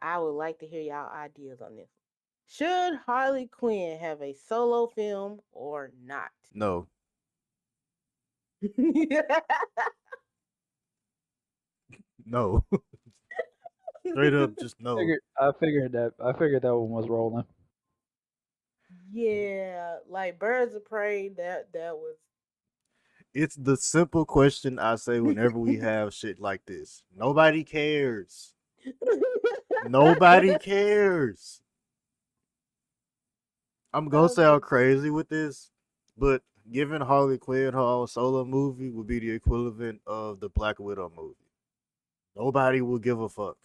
I would like to hear y'all ideas on this. Should Harley Quinn have a solo film or not? No, no, straight up, just no. I figured that one was rolling. Yeah, like Birds of Prey. That was. It's the simple question I say whenever we have shit like this. Nobody cares. Nobody cares. I'm gonna sound Okay. crazy with this, but giving Harley Quinn her own solo movie would be the equivalent of the Black Widow movie. Nobody will give a fuck.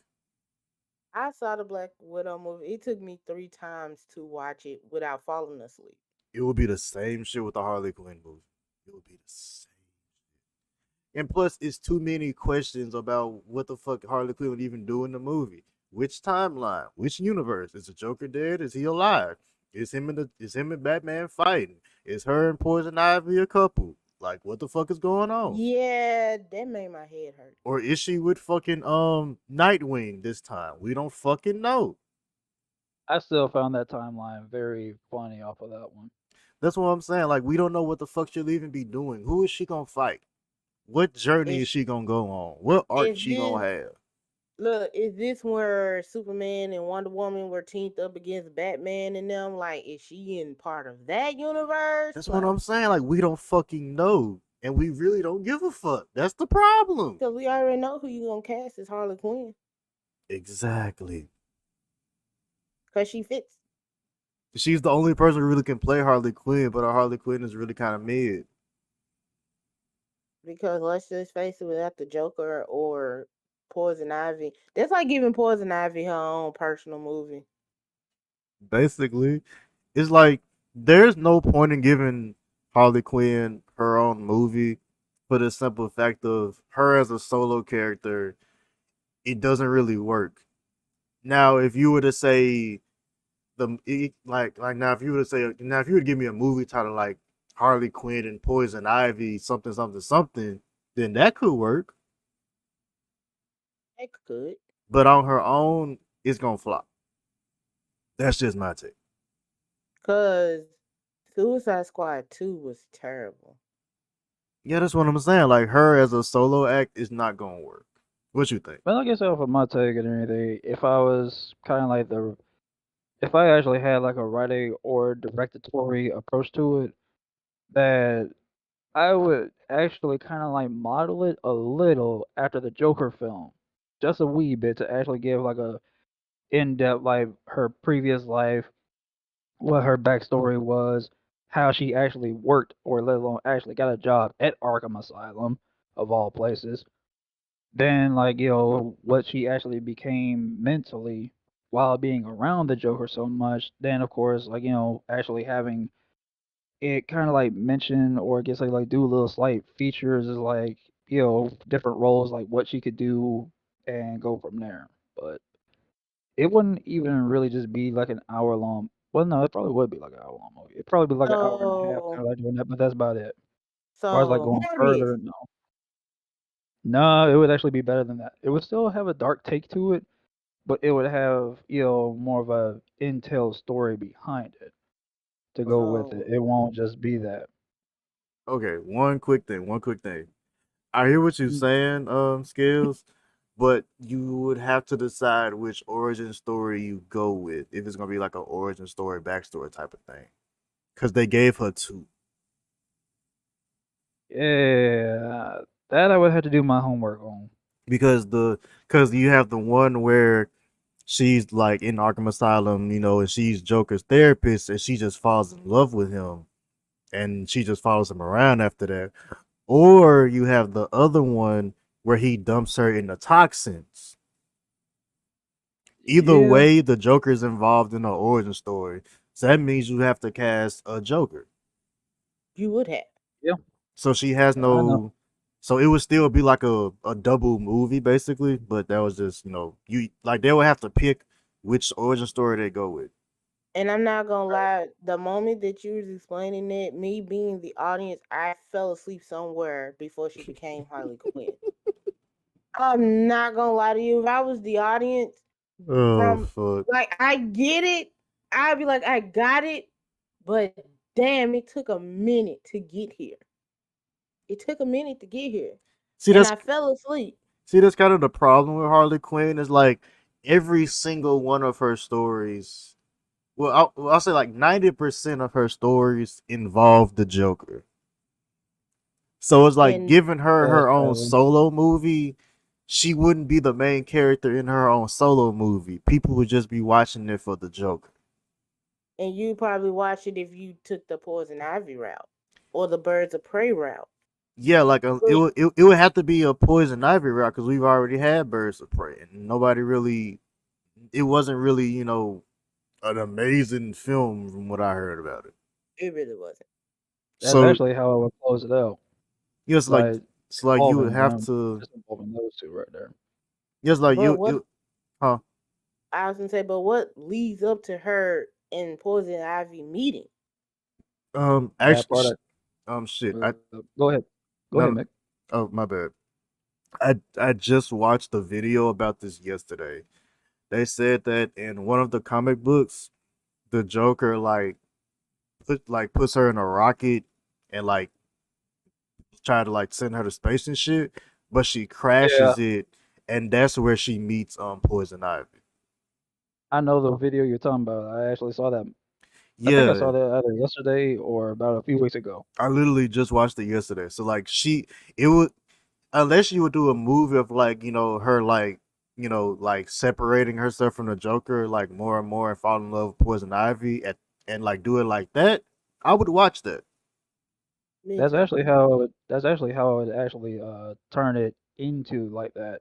I saw the Black Widow movie. It took me 3 times to watch it without falling asleep. It would be the same shit with the Harley Quinn movie. It would be the same. And plus, it's too many questions about what the fuck Harley Quinn would even do in the movie. Which timeline? Which universe? Is the Joker dead? Is he alive? Is him and Batman fighting? Is her and Poison Ivy a couple? Like, what the fuck is going on? Yeah, that made my head hurt. Or is she with fucking Nightwing this time? We don't fucking know. I still found that timeline very funny off of that one. That's what I'm saying. Like, we don't know what the fuck she'll even be doing. Who is she gonna fight? What journey is Is she gonna go on? What arc is she this gonna have? look? Is this where Superman and Wonder Woman were teamed up against Batman and them? Like, is she in part of that universe? That's what Like, I'm saying. Like, we don't fucking know. And we really don't give a fuck. That's the problem. because we already know who you gonna cast as Harley Quinn, Exactly. because she fits. She's the only person who really can play Harley Quinn, but our Harley Quinn is really kind of mid. Because let's just face it, without the Joker or Poison Ivy, that's like giving Poison Ivy her own personal movie. Basically, it's like there's no point in giving Harley Quinn her own movie for the simple fact of her as a solo character. It doesn't really work. Now, if you were to say like now, if you were to say now, if you would give me a movie title like Harley Quinn and Poison Ivy, something, something, something, then that could work. It could, But on her own, it's gonna flop. That's just my take. cause Suicide Squad 2 was terrible. Yeah, that's what I'm saying. Like her as a solo act is not gonna work. What you think? But like I said, for my take and anything, if I was kind of like if I actually had like a writing or directory approach to it, that I would actually kind of like model it a little after the Joker film, just a wee bit to actually give like a in depth like her previous life, what her backstory was, how she actually worked or let alone actually got a job at Arkham Asylum of all places. Then like what she actually became mentally while being around the Joker so much. Then of course like actually having it kind of like mention or I guess like do little slight features is like different roles like what she could do and go from there. But it wouldn't even really just be like an hour long. Well, no, it probably would be like an hour long movie. It'd probably be like an hour and a half, So, kind of like doing that. But that's about it. As far as like so going Morbius. further, no, no, it would actually be better than that. It would still have a dark take to it, but it would have more of a intel story behind it to go with it. So, It won't just be that. Okay, one quick thing. One quick thing. I hear what you're Mm, saying, Skills, but you would have to decide which origin story you go with if it's gonna be like an origin story, backstory type of thing. Because they gave her two. Yeah, that I would have to do my homework on. Because you have the one where she's like in Arkham Asylum, and she's Joker's therapist, and she just falls in love with him, and she just follows him around after that. Or you have the other one where he dumps her in the toxins. Either Yeah, way, the Joker's involved in the origin story. So that means you have to cast a Joker. you would have. yeah, So she has I know. no. So it would still be like a double movie basically, but that was just you like they would have to pick which origin story they go with. And I'm not gonna lie, the moment that you was explaining it, me being the audience, I fell asleep somewhere before she became Harley Quinn. I'm not gonna lie to you. If I was the audience, Oh From fuck. like I get it. I'd be like, I got it, but damn, it took a minute to get here. It took a minute to get here. See And that's I fell asleep. see that's kind of the problem with Harley Quinn is like every single one of her stories. I'll say like 90% of her stories involve the Joker. So it's like And giving her Yeah, her own sadly. solo movie, she wouldn't be the main character in her own solo movie. People would just be watching it for the Joker. you probably watch it if you took the poison ivy route or the birds of prey route. Yeah, like But it would have to be a poison ivy route because we've already had Birds of Prey, and nobody really. It wasn't really an amazing film from what I heard about it. it really wasn't. That's So actually how I would close it out. yes, like Like it's like you would involving have them, to. just involving those two right there. Yes, like But what you huh? I was gonna say, but what leads up to her and poison ivy meeting? That Actually, part. shit. Go ahead. Go ahead, Mick. No. Oh, my bad. I just watched a video about this yesterday. They said that in one of the comic books, the Joker puts her in a rocket and like try to like send her to space and shit, but she Yeah, crashes it, and that's where she meets Poison Ivy. I know the video you're talking about. I actually saw that. I think I Yeah, saw that either yesterday or about a few weeks ago. I literally just watched it yesterday. So like it would unless you would do a movie of like her like like separating herself from the Joker like more and more and fall in love with Poison Ivy and like do it like that, I would watch that. Me too. That's actually how I would actually turn it into like that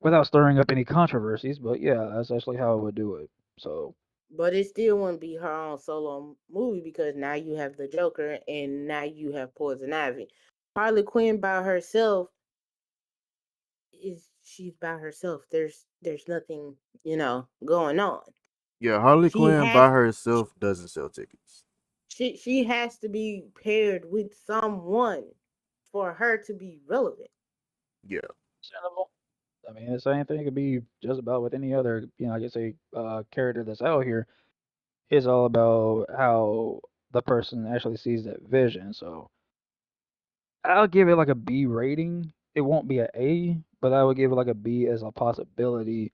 without stirring up any controversies. But yeah, that's actually how I would do it. So But it still wouldn't be her own solo movie because now you have the Joker and now you have Poison Ivy. Harley Quinn by herself is she's by herself. There's nothing, going on. Yeah, Harley She Quinn has by herself doesn't sell tickets. she has to be paired with someone for her to be relevant. Yeah, understandable. I mean, the same thing could be just about with any other, I guess a character that's out here. It's all about how the person actually sees that vision. So I'll give it like a B rating. It won't be an A, but I would give it like a B as a possibility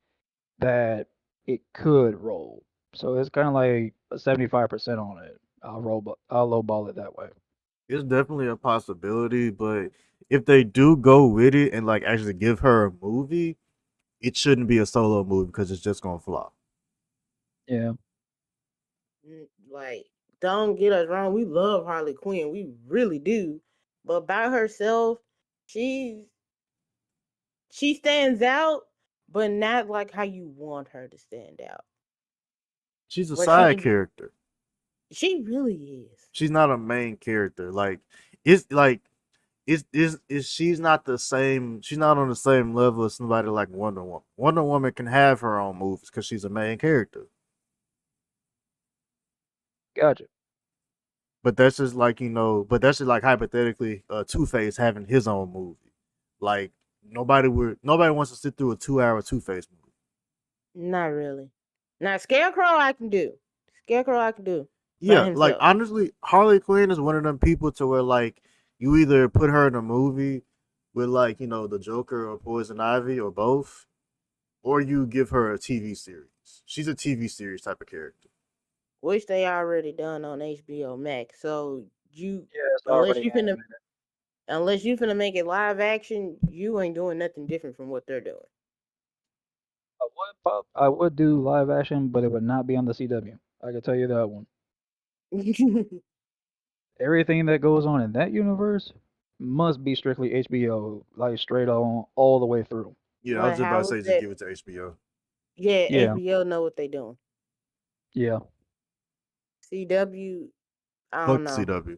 that it could roll. So it's kind of like a 75% on it. I'll lowball it that way. it's definitely a possibility, but if they do go with it and like actually give her a movie, it shouldn't be a solo movie because it's just gonna flop. Yeah, Like, don't get us wrong, we love Harley Quinn, we really do. But by herself, she's she stands out, but not like how you want her to stand out. She's a Where she side can be, character. she really is. She's not a main character. It's like it's she's not the same. She's not on the same level as somebody like Wonder Woman. Wonder Woman can have her own movies because she's a main character. gotcha. But that's just like but that's just like hypothetically, Two Face having his own movie. Like nobody wants to sit through a 2 hour Two Face movie. Not really. Now Scarecrow I can do. Scarecrow I can do by Yeah, like himself. honestly, Harley Quinn is one of them people to where like you either put her in a movie with like the Joker or Poison Ivy or both, or you give her a TV series. She's a TV series type of character. Which they already done on HBO Max. So you Yeah, it's unless already you finna animated. make it live action, you ain't doing nothing different from what they're doing. I would do live action, but it would not be on the CW. I can tell you that one. Everything that goes on in that universe must be strictly HBO, like straight on all the way through. Yeah, I was But just about to how is say just that? give it to HBO. Yeah, Yeah, HBO know what they doing. yeah, CW, I don't Fuck know. CW.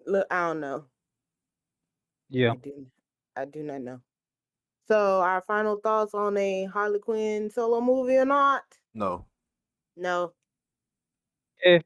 Look, I don't know. yeah. I do. I do not know. So, our final thoughts on a Harley Quinn solo movie or not? No. No. Eh,